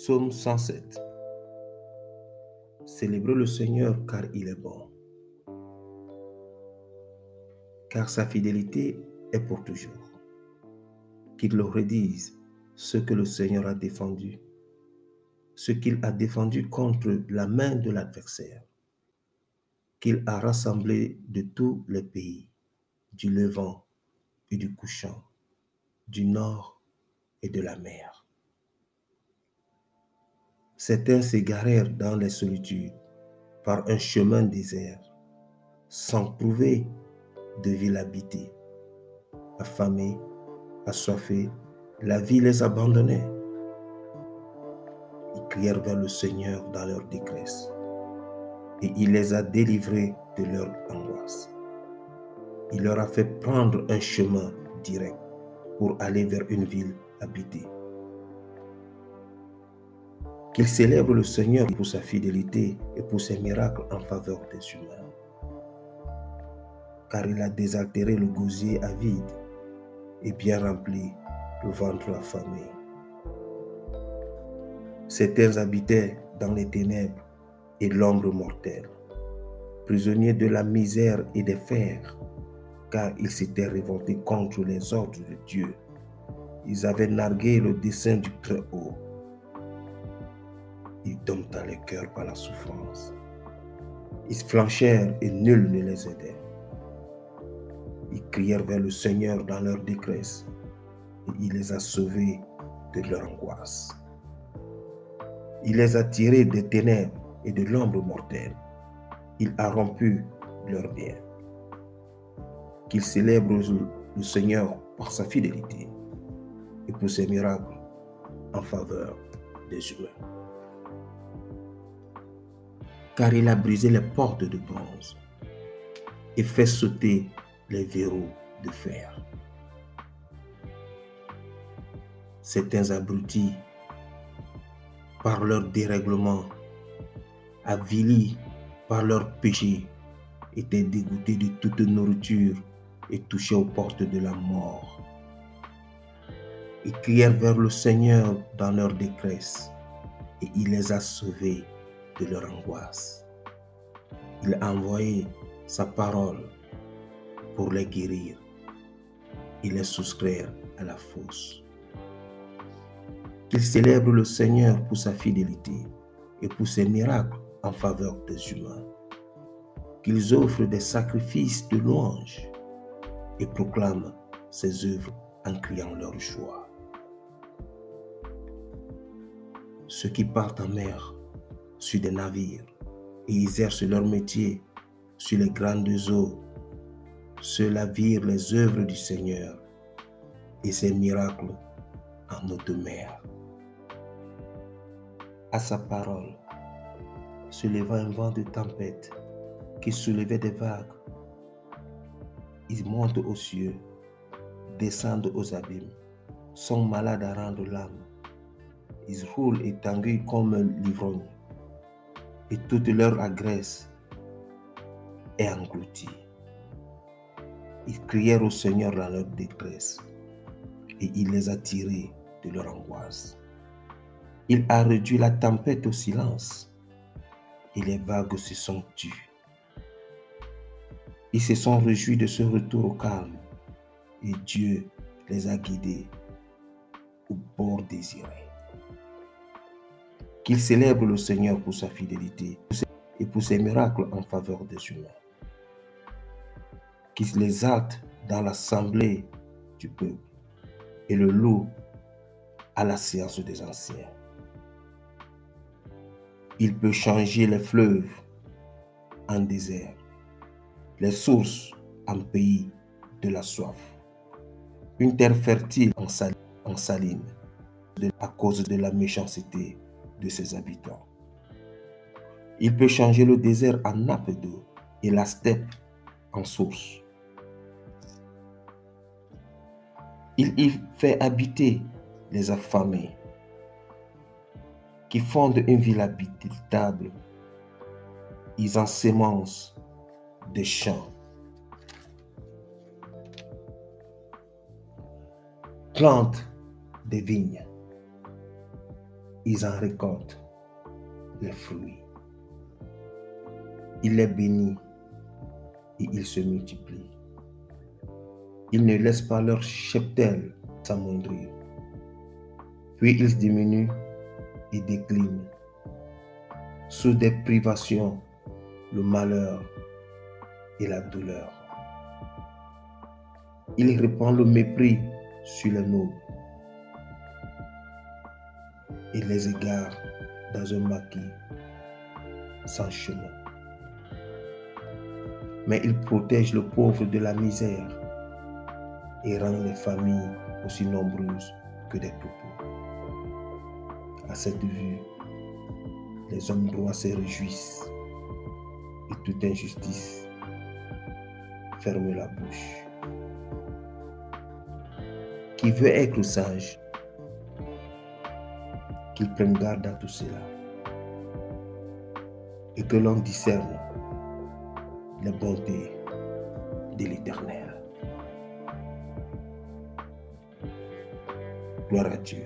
Psaume 107. Célébrez le Seigneur car il est bon, car sa fidélité est pour toujours. Qu'il le redise ce que le Seigneur a défendu, ce qu'il a défendu contre la main de l'adversaire, qu'il a rassemblé de tous les pays, du levant et du couchant, du nord et de la mer. Certains s'égarèrent dans les solitudes par un chemin désert, sans trouver de ville habitée. Affamés, assoiffés, la vie les abandonnait. Ils crièrent vers le Seigneur dans leur détresse, et il les a délivrés de leur angoisse. Il leur a fait prendre un chemin direct pour aller vers une ville habitée. Qu'ils célèbrent le Seigneur pour sa fidélité et pour ses miracles en faveur des humains. Car il a désaltéré le gosier avide et bien rempli le ventre affamé. Certains habitaient dans les ténèbres et l'ombre mortelle, prisonniers de la misère et des fers, car ils s'étaient révoltés contre les ordres de Dieu. Ils avaient nargué le dessein du Très-Haut. Ils domptaient les cœurs par la souffrance. Ils flanchèrent et nul ne les aidait. Ils crièrent vers le Seigneur dans leur détresse et il les a sauvés de leur angoisse. Il les a tirés des ténèbres et de l'ombre mortelle. Il a rompu leurs biens. Qu'ils célèbrent le Seigneur par sa fidélité et pour ses miracles en faveur des humains. Car il a brisé les portes de bronze et fait sauter les verrous de fer. Certains abrutis, par leur dérèglement, avilis par leurs péchés, étaient dégoûtés de toute nourriture et touchés aux portes de la mort. Ils crièrent vers le Seigneur dans leur détresse et il les a sauvés de leur angoisse. Il a envoyé sa parole pour les guérir et les soustraire à la fosse. Qu'ils célèbrent le Seigneur pour sa fidélité et pour ses miracles en faveur des humains. Qu'ils offrent des sacrifices de louange et proclament ses œuvres en criant leur joie. Ceux qui partent en mer sur des navires et exercent leur métier sur les grandes eaux, ceux-là virent les œuvres du Seigneur et ses miracles en haute mer. À sa parole, se leva un vent de tempête qui soulevait des vagues. Ils montent aux cieux, descendent aux abîmes, sont malades à rendre l'âme. Ils roulent et tanguent comme l'ivrogne, et toute leur agresse est engloutie. Ils crièrent au Seigneur dans leur détresse, et il les a tirés de leur angoisse. Il a réduit la tempête au silence, et les vagues se sont tues. Ils se sont réjouis de ce retour au calme, et Dieu les a guidés au bord désiré. Qu'ils célèbrent le Seigneur pour sa fidélité et pour ses miracles en faveur des humains. Qu'ils l'exaltent dans l'assemblée du peuple et le louent à la séance des anciens. Il peut changer les fleuves en désert, les sources en pays de la soif, une terre fertile en saline à cause de la méchanceté de ses habitants. Il peut changer le désert en nappe d'eau et la steppe en source. Il y fait habiter les affamés qui fondent une ville habitable. Ils ensemencent des champs, plantent des vignes. ils en récoltent les fruits. Il les bénit et ils se multiplient. Ils ne laissent pas leur cheptel s'amoindrir. Puis ils diminuent et déclinent. Sous des privations, le malheur et la douleur. Il répand le mépris sur les nobles et les égare dans un maquis sans chemin. Mais il protège le pauvre de la misère et rend les familles aussi nombreuses que des troupeaux. À cette vue, les hommes droits se réjouissent et toute injustice ferme la bouche. Qui veut être sage, qu'il prenne garde à tout cela et que l'on discerne les bontés de l'Éternel. Gloire à Dieu.